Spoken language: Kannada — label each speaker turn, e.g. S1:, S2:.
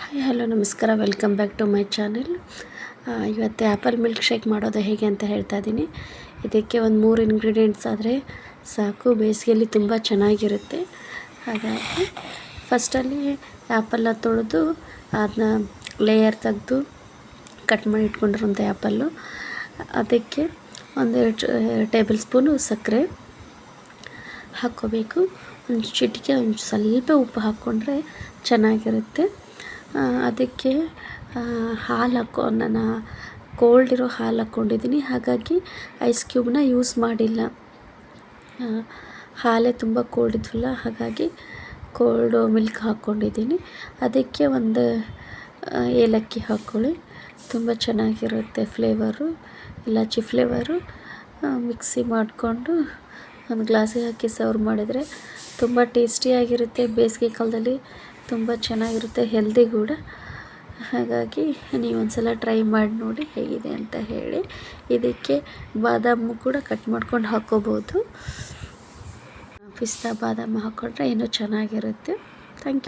S1: ಹಾಯ್ ಹಲೋ ನಮಸ್ಕಾರ, welcome back to my channel. ಇವತ್ತು ಆ್ಯಪಲ್ ಮಿಲ್ಕ್ ಶೇಕ್ ಮಾಡೋದು ಹೇಗೆ ಅಂತ ಹೇಳ್ತಾ ಇದ್ದೀನಿ. ಇದಕ್ಕೆ ಒಂದು 3 ಇಂಗ್ರೀಡಿಯೆಂಟ್ಸ್ ಆದರೆ ಸಾಕು, ಬೇಸಿಗೆಯಲ್ಲಿ ತುಂಬ ಚೆನ್ನಾಗಿರುತ್ತೆ. ಹಾಗಾಗಿ ಫಸ್ಟಲ್ಲಿ ಆ್ಯಪಲ್ನ ತೊಳೆದು ಅದನ್ನ ಲೇಯರ್ ತೆಗೆದು ಕಟ್ ಮಾಡಿ ಇಟ್ಕೊಂಡಿರೋಂಥ ಆ್ಯಪಲ್ಲು, ಅದಕ್ಕೆ 1-2 ಟೇಬಲ್ ಸ್ಪೂನು ಸಕ್ಕರೆ ಹಾಕ್ಕೋಬೇಕು. ಒಂದು ಚಿಟಿಕೆ ಸ್ವಲ್ಪ ಉಪ್ಪು ಹಾಕ್ಕೊಂಡ್ರೆ ಚೆನ್ನಾಗಿರುತ್ತೆ. ಅದಕ್ಕೆ ಹಾಲು ನಾನು ಕೋಲ್ಡ್ ಇರೋ ಹಾಲು ಹಾಕ್ಕೊಂಡಿದ್ದೀನಿ, ಹಾಗಾಗಿ ಐಸ್ ಕ್ಯೂಬ್ನ ಯೂಸ್ ಮಾಡಿಲ್ಲ. ಹಾಲೇ ತುಂಬ ಕೋಲ್ಡ್ ಇದ್ವಲ್ಲ, ಹಾಗಾಗಿ ಕೋಲ್ಡು ಮಿಲ್ಕ್ ಹಾಕ್ಕೊಂಡಿದ್ದೀನಿ. ಅದಕ್ಕೆ ಒಂದು ಏಲಕ್ಕಿ ಹಾಕ್ಕೊಳ್ಳಿ, ತುಂಬ ಚೆನ್ನಾಗಿರುತ್ತೆ ಫ್ಲೇವರು, ಇಲಾಚಿ ಫ್ಲೇವರು. ಮಿಕ್ಸಿ ಮಾಡಿಕೊಂಡು ಒಂದು ಗ್ಲಾಸಿಗೆ ಹಾಕಿ ಸರ್ವ್ ಮಾಡಿದರೆ ತುಂಬ ಟೇಸ್ಟಿಯಾಗಿರುತ್ತೆ. ಬೇಸಿಗೆ ಕಾಲದಲ್ಲಿ ತುಂಬ ಚೆನ್ನಾಗಿರುತ್ತೆ, ಹೆಲ್ದಿ ಕೂಡ. ಹಾಗಾಗಿ ನೀವು ಒಂದ್ಸಲ ಟ್ರೈ ಮಾಡಿ ನೋಡಿ ಹೇಗಿದೆ ಅಂತ ಹೇಳಿ. ಇದಕ್ಕೆ ಬಾದಾಮು ಕೂಡ ಕಟ್ ಮಾಡ್ಕೊಂಡು ಹಾಕ್ಕೋಬೋದು. ಪಿಸ್ತಾ ಬಾದಾಮು ಹಾಕ್ಕೊಂಡ್ರೆ ಇನ್ನೂ ಚೆನ್ನಾಗಿರುತ್ತೆ. Thank you.